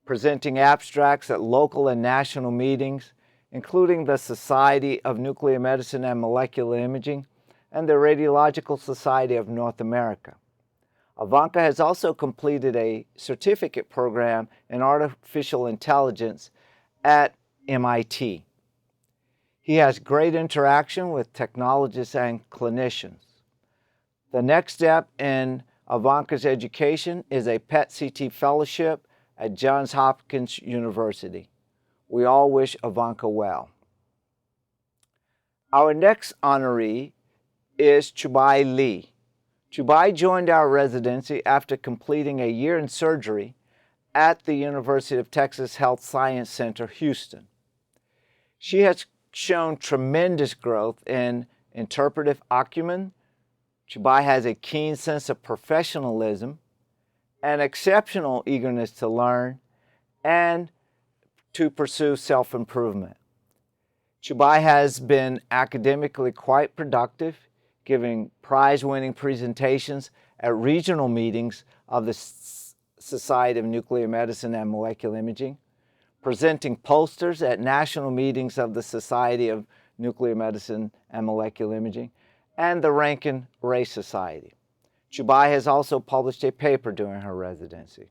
presenting abstracts at local and national meetings, including the Society of Nuclear Medicine and Molecular Imaging and the Radiological Society of North America. Ivanka has also completed a certificate program in artificial intelligence at MIT. He has great interaction with technologists and clinicians. The next step in Ivanka's education is a PET-CT fellowship at Johns Hopkins University. We all wish Ivanka well. Our next honoree is Chubai Lee. Chubai joined our residency after completing a year in surgery at the University of Texas Health Science Center, Houston. She has shown tremendous growth in interpretive acumen. Chubai has a keen sense of professionalism, an exceptional eagerness to learn, and to pursue self-improvement. Chubai has been academically quite productive, giving prize-winning presentations at regional meetings of the Society of Nuclear Medicine and Molecular Imaging, presenting posters at national meetings of the Society of Nuclear Medicine and Molecular Imaging, and the Rankin Ray Society. Chubai has also published a paper during her residency.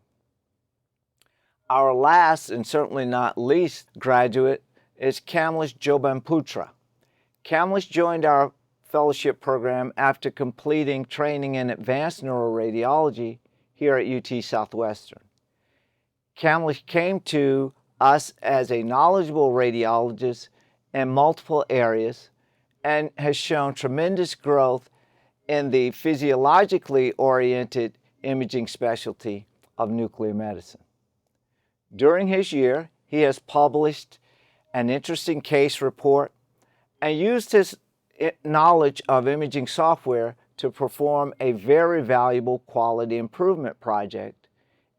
Our last, and certainly not least, graduate is Kamlesh Jobanputra. Kamlesh joined our fellowship program after completing training in advanced neuroradiology here at UT Southwestern. Kamlesh came to us as a knowledgeable radiologist in multiple areas and has shown tremendous growth in the physiologically oriented imaging specialty of nuclear medicine. During his year, he has published an interesting case report and used his knowledge of imaging software to perform a very valuable quality improvement project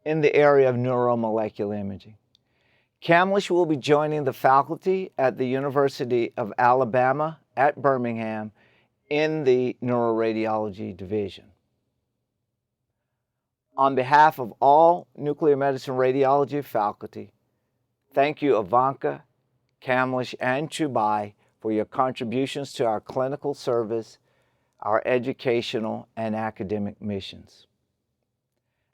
in the area of neuromolecular imaging. Kamlesh will be joining the faculty at the University of Alabama at Birmingham in the Neuroradiology Division. On behalf of all nuclear medicine radiology faculty, thank you Ivanka, Kamlesh, and Chubai for your contributions to our clinical service, our educational and academic missions.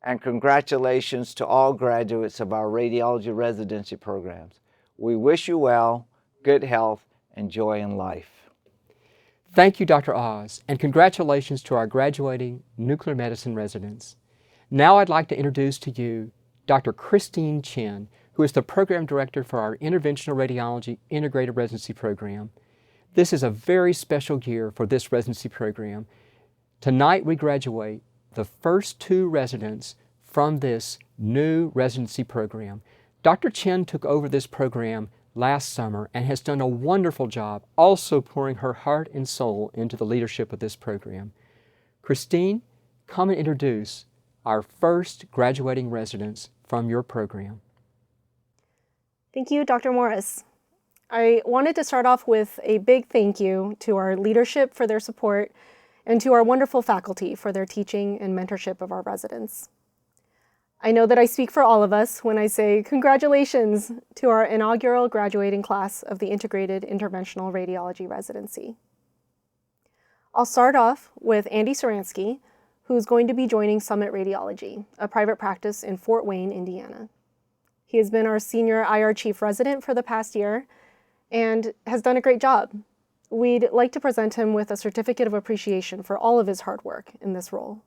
And congratulations to all graduates of our radiology residency programs. We wish you well, good health, and joy in life. Thank you, Dr. Oz, and congratulations to our graduating nuclear medicine residents. Now I'd like to introduce to you Dr. Christine Chen, who is the Program Director for our Interventional Radiology Integrated Residency Program. This is a very special year for this residency program. Tonight we graduate the first 2 residents from this new residency program. Dr. Chen took over this program last summer and has done a wonderful job, also pouring her heart and soul into the leadership of this program. Christine, come and introduce our first graduating residents from your program. Thank you, Dr. Morris. I wanted to start off with a big thank you to our leadership for their support and to our wonderful faculty for their teaching and mentorship of our residents. I know that I speak for all of us when I say congratulations to our inaugural graduating class of the Integrated Interventional Radiology Residency. I'll start off with Andy Saransky, who's going to be joining Summit Radiology, a private practice in Fort Wayne, Indiana. He has been our senior IR chief resident for the past year and has done a great job. We'd like to present him with a certificate of appreciation for all of his hard work in this role.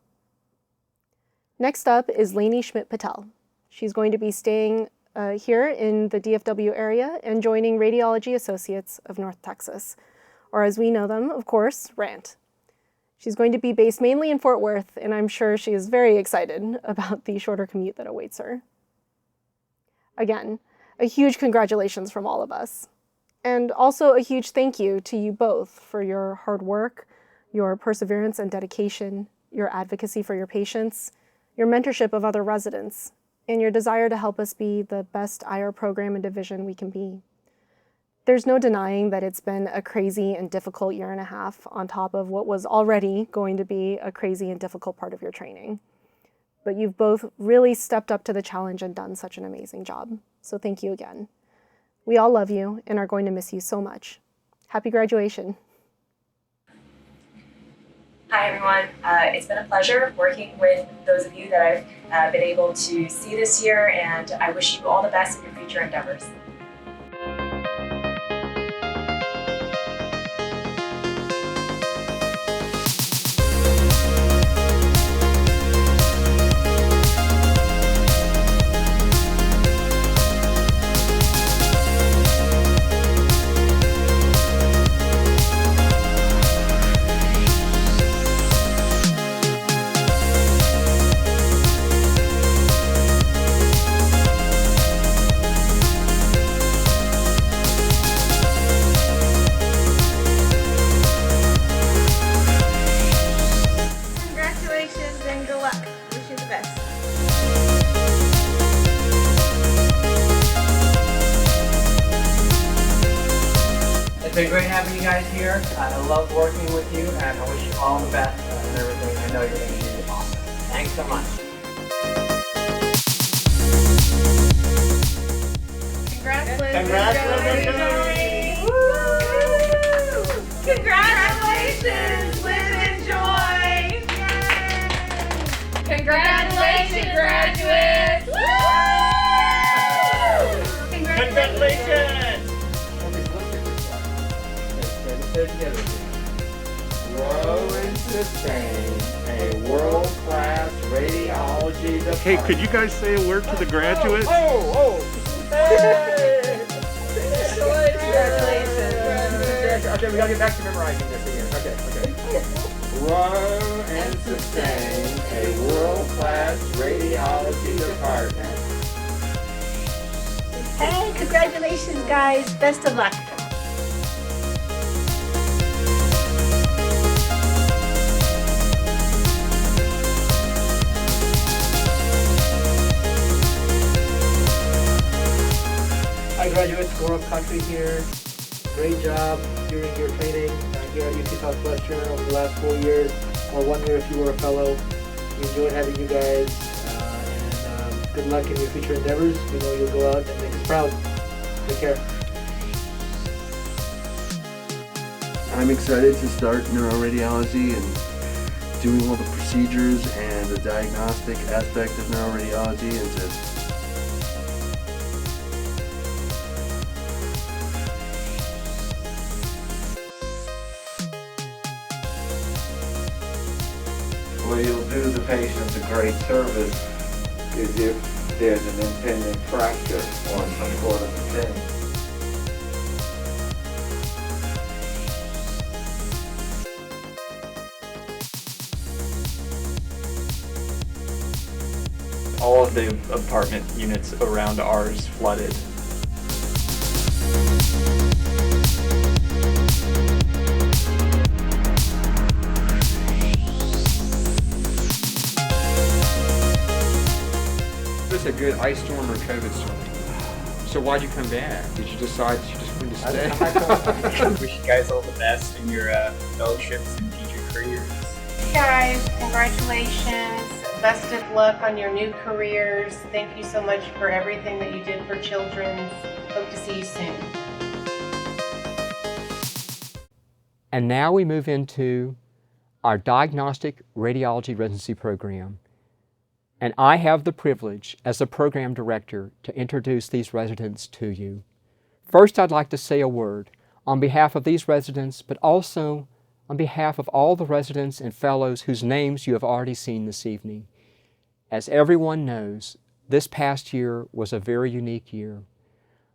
Next up is Lainey Schmidt-Patel. She's going to be staying here in the DFW area and joining Radiology Associates of North Texas, or as we know them, of course, RANT. She's going to be based mainly in Fort Worth, and I'm sure she is very excited about the shorter commute that awaits her. Again, a huge congratulations from all of us. And also a huge thank you to you both for your hard work, your perseverance and dedication, your advocacy for your patients, your mentorship of other residents, and your desire to help us be the best IR program and division we can be. There's no denying that it's been a crazy and difficult year and a half on top of what was already going to be a crazy and difficult part of your training. But you've both really stepped up to the challenge and done such an amazing job. So thank you again. We all love you and are going to miss you so much. Happy graduation. Hi everyone, it's been a pleasure working with those of you that I've been able to see this year, and I wish you all the best in your future endeavors. It's been great having you guys here. I love working with you, and I wish you all the best and everything. I know you're going to do awesome. Thanks so much. Congratulations! Woo! Congratulations! Live and joy! Congratulations, graduates! Woo! Congratulations! Grow and sustain a world-class radiology department. Hey, could you guys say a word to the graduates? Hey! Congratulations! Okay, we gotta get back to memorizing this again. Okay. Grow and sustain a world-class radiology department. Hey, congratulations, guys. Best of luck. Hi graduates, cross country here. Great job during your training here at UT Southwestern over the last 4 years, or 1 year if you were a fellow. We enjoyed having you guys, and good luck in your future endeavors. We know you'll go out and make us proud. Take care. I'm excited to start neuroradiology and doing all the procedures and the diagnostic aspect of neuroradiology, and to Well, you'll do the patient a great service is if there's an impending fracture or some sort of thing. All of the apartment units around ours flooded. good ice storm or COVID storm. So why'd you come back? Did you decide you just wanted to stay? I wish you guys all the best in your fellowships and future careers. Guys, congratulations. Best of luck on your new careers. Thank you so much for everything that you did for children. Hope to see you soon. And now we move into our Diagnostic Radiology Residency Program. And I have the privilege as the program director to introduce these residents to you. First, I'd like to say a word on behalf of these residents, but also on behalf of all the residents and fellows whose names you have already seen this evening. As everyone knows, this past year was a very unique year.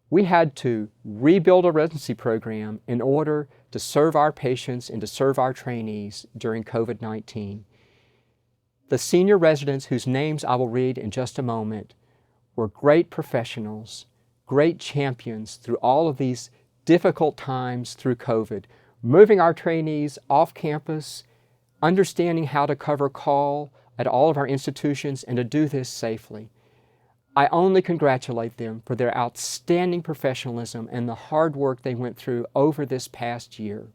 We had to rebuild a residency program in order to serve our patients and to serve our trainees during COVID-19. The senior residents whose names I will read in just a moment were great professionals, great champions through all of these difficult times through COVID, moving our trainees off campus, understanding how to cover call at all of our institutions and to do this safely. I only congratulate them for their outstanding professionalism and the hard work they went through over this past year.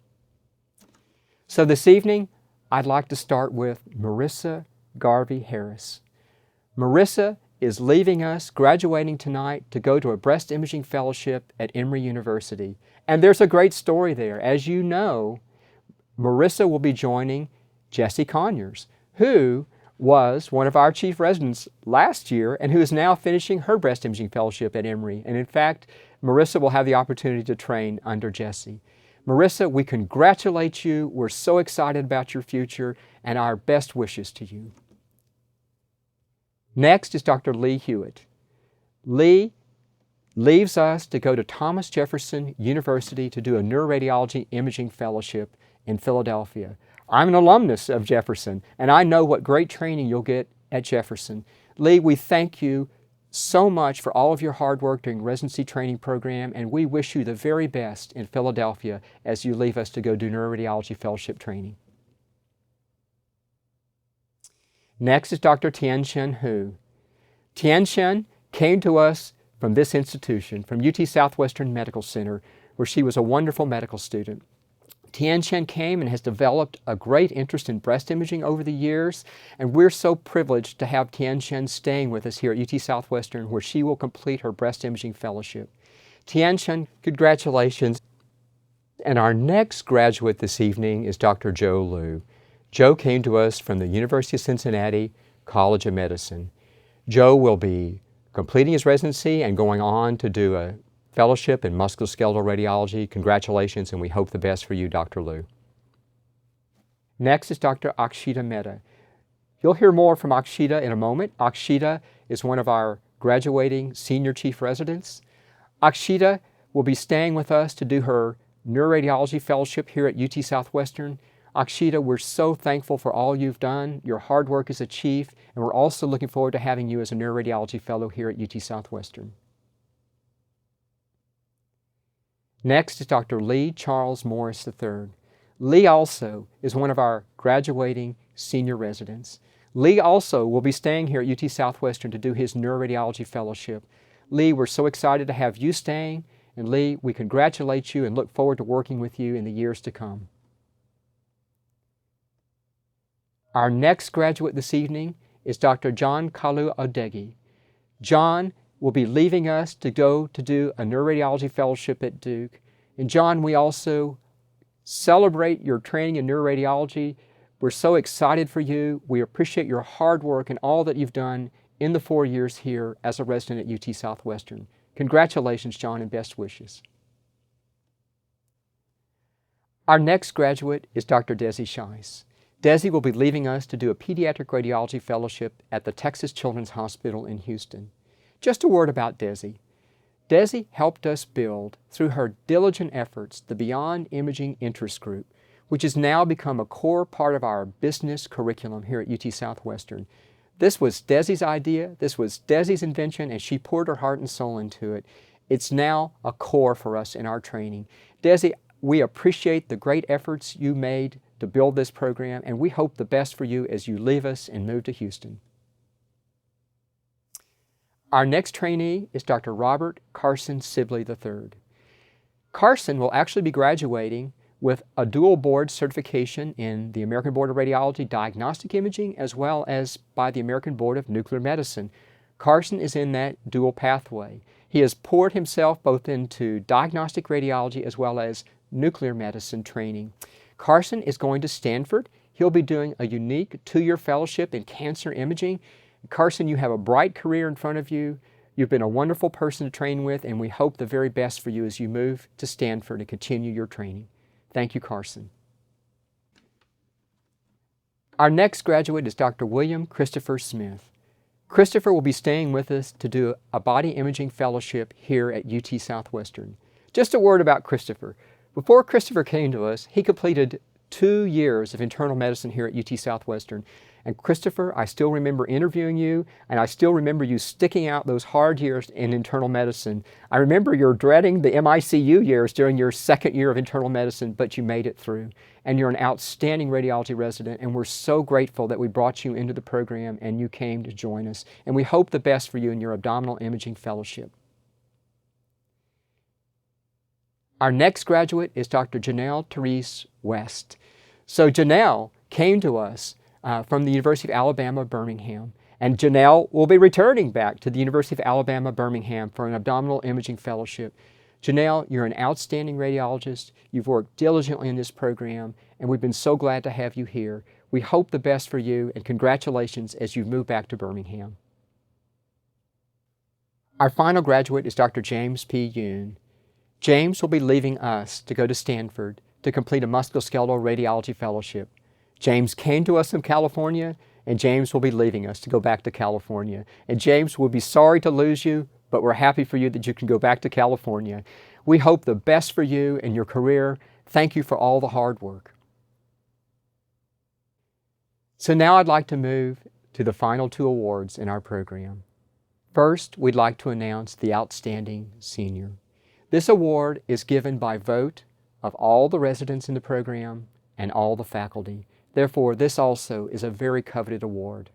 So this evening, I'd like to start with Marissa Garvey Harris. Marissa is leaving us, graduating tonight to go to a breast imaging fellowship at Emory University. And there's a great story there. As you know, Marissa will be joining Jessie Conyers, who was one of our chief residents last year and who is now finishing her breast imaging fellowship at Emory. And in fact, Marissa will have the opportunity to train under Jessie. Marissa, we congratulate you. We're so excited about your future and our best wishes to you. Next is Dr. Lee Hewitt. Lee leaves us to go to Thomas Jefferson University to do a neuroradiology imaging fellowship in Philadelphia. I'm an alumnus of Jefferson, and I know what great training you'll get at Jefferson. Lee, we thank you so much for all of your hard work during residency training program, and we wish you the very best in Philadelphia as you leave us to go do neuroradiology fellowship training. Next is Dr. Tian-Chen Hu. Tian-Chen came to us from this institution, from UT Southwestern Medical Center, where she was a wonderful medical student. Tian-Chen came and has developed a great interest in breast imaging over the years, and we're so privileged to have Tian-Chen staying with us here at UT Southwestern, where she will complete her breast imaging fellowship. Tian-Chen, congratulations. And our next graduate this evening is Dr. Joe Liu. Joe came to us from the University of Cincinnati College of Medicine. Joe will be completing his residency and going on to do a fellowship in musculoskeletal radiology. Congratulations, and we hope the best for you, Dr. Liu. Next is Dr. Akshita Mehta. You'll hear more from Akshita in a moment. Akshita is one of our graduating senior chief residents. Akshita will be staying with us to do her neuroradiology fellowship here at UT Southwestern. Akshita, we're so thankful for all you've done. Your hard work as a chief, and we're also looking forward to having you as a neuroradiology fellow here at UT Southwestern. Next is Dr. Lee Charles Morris III. Lee also is one of our graduating senior residents. Lee also will be staying here at UT Southwestern to do his neuroradiology fellowship. Lee, we're so excited to have you staying, and Lee, we congratulate you and look forward to working with you in the years to come. Our next graduate this evening is Dr. John Kalu Odegi. John will be leaving us to go to do a neuroradiology fellowship at Duke. And John, we also celebrate your training in neuroradiology. We're so excited for you. We appreciate your hard work and all that you've done in the 4 years here as a resident at UT Southwestern. Congratulations, John, and best wishes. Our next graduate is Dr. Desi Scheiss. Desi will be leaving us to do a pediatric radiology fellowship at the Texas Children's Hospital in Houston. Just a word about Desi. Desi helped us build, through her diligent efforts, the Beyond Imaging Interest Group, which has now become a core part of our business curriculum here at UT Southwestern. This was Desi's idea, this was Desi's invention, and she poured her heart and soul into it. It's now a core for us in our training. Desi, we appreciate the great efforts you made to build this program, and we hope the best for you as you leave us and move to Houston. Our next trainee is Dr. Robert Carson Sibley III. Carson will actually be graduating with a dual board certification in the American Board of Radiology Diagnostic Imaging as well as by the American Board of Nuclear Medicine. Carson is in that dual pathway. He has poured himself both into diagnostic radiology as well as nuclear medicine training. Carson is going to Stanford. He'll be doing a unique 2-year fellowship in cancer imaging. Carson, you have a bright career in front of you. You've been a wonderful person to train with, and we hope the very best for you as you move to Stanford and continue your training. Thank you, Carson. Our next graduate is Dr. William Christopher Smith. Christopher will be staying with us to do a body imaging fellowship here at UT Southwestern. Just a word about Christopher. Before Christopher came to us, he completed 2 years of internal medicine here at UT Southwestern. And Christopher, I still remember interviewing you, and I still remember you sticking out those hard years in internal medicine. I remember you're dreading the MICU years during your 2nd year of internal medicine, but you made it through. And you're an outstanding radiology resident, and we're so grateful that we brought you into the program and you came to join us. And we hope the best for you in your abdominal imaging fellowship. Our next graduate is Dr. Janelle Therese West. So Janelle came to us from the University of Alabama, Birmingham. And Janelle will be returning back to the University of Alabama, Birmingham for an abdominal imaging fellowship. Janelle, you're an outstanding radiologist. You've worked diligently in this program, and we've been so glad to have you here. We hope the best for you, and congratulations as you move back to Birmingham. Our final graduate is Dr. James P. Yoon. James will be leaving us to go to Stanford to complete a musculoskeletal radiology fellowship. James came to us from California, and James will be leaving us to go back to California. And James, we'll be sorry to lose you, but we're happy for you that you can go back to California. We hope the best for you and your career. Thank you for all the hard work. So now I'd like to move to the final 2 awards in our program. First, we'd like to announce the Outstanding Senior. This award is given by vote of all the residents in the program and all the faculty. Therefore, this also is a very coveted award.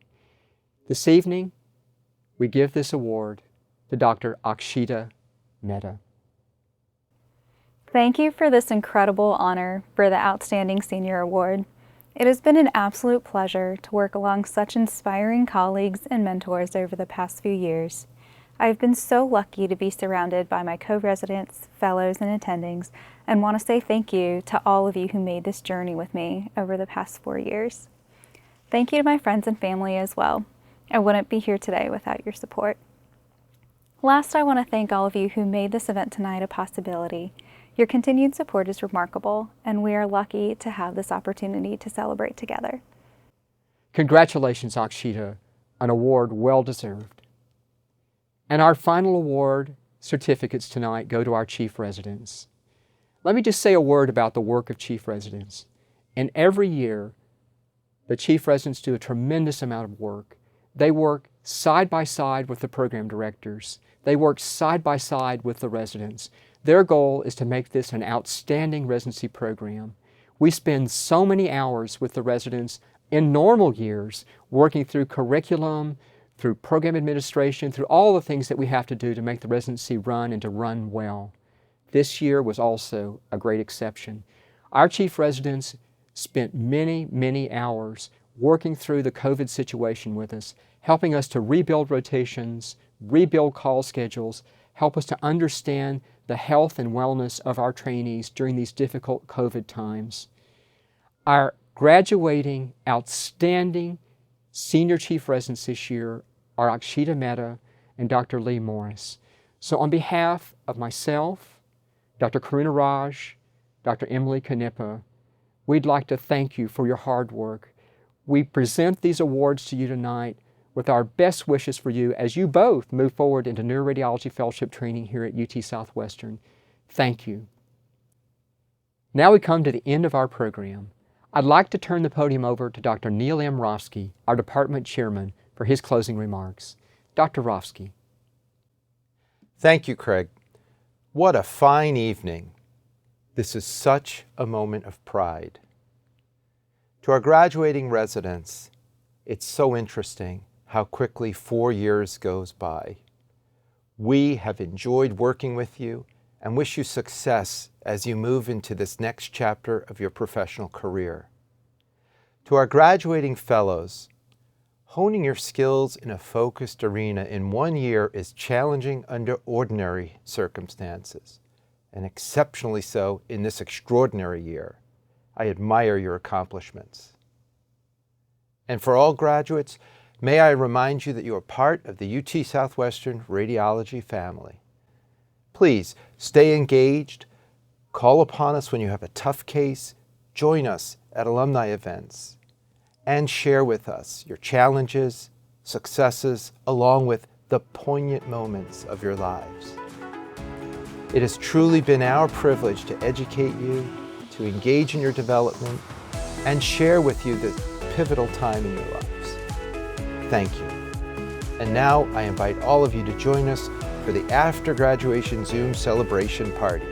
This evening, we give this award to Dr. Akshita Mehta. Thank you for this incredible honor for the Outstanding Senior Award. It has been an absolute pleasure to work along such inspiring colleagues and mentors over the past few years. I've been so lucky to be surrounded by my co-residents, fellows, and attendings, and want to say thank you to all of you who made this journey with me over the past 4 years. Thank you to my friends and family as well. I wouldn't be here today without your support. Last, I want to thank all of you who made this event tonight a possibility. Your continued support is remarkable, and we are lucky to have this opportunity to celebrate together. Congratulations, Akshita, an award well deserved. And our final award certificates tonight go to our chief residents. Let me just say a word about the work of chief residents. And every year, the chief residents do a tremendous amount of work. They work side by side with the program directors. They work side by side with the residents. Their goal is to make this an outstanding residency program. We spend so many hours with the residents in normal years working through curriculum, through program administration, through all the things that we have to do to make the residency run and to run well. This year was also a great exception. Our chief residents spent many, many hours working through the COVID situation with us, helping us to rebuild rotations, rebuild call schedules, help us to understand the health and wellness of our trainees during these difficult COVID times. Our graduating, outstanding senior chief residents this year are Akshita Mehta and Dr. Lee Morris. So on behalf of myself, Dr. Karuna Raj, Dr. Emily Canepa, we'd like to thank you for your hard work. We present these awards to you tonight with our best wishes for you as you both move forward into neuroradiology fellowship training here at UT Southwestern. Thank you. Now we come to the end of our program. I'd like to turn the podium over to Dr. Neil M. Rofsky, our department chairman, for his closing remarks. Dr. Rofsky. Thank you, Craig. What a fine evening. This is such a moment of pride. To our graduating residents, it's so interesting how quickly 4 years goes by. We have enjoyed working with you and wish you success as you move into this next chapter of your professional career. To our graduating fellows, honing your skills in a focused arena in 1 year is challenging under ordinary circumstances, and exceptionally so in this extraordinary year. I admire your accomplishments. And for all graduates, may I remind you that you are part of the UT Southwestern Radiology family. Please stay engaged, call upon us when you have a tough case, join us at alumni events, and share with us your challenges, successes, along with the poignant moments of your lives. It has truly been our privilege to educate you, to engage in your development, and share with you this pivotal time in your lives. Thank you. And now I invite all of you to join us for the after graduation Zoom celebration party.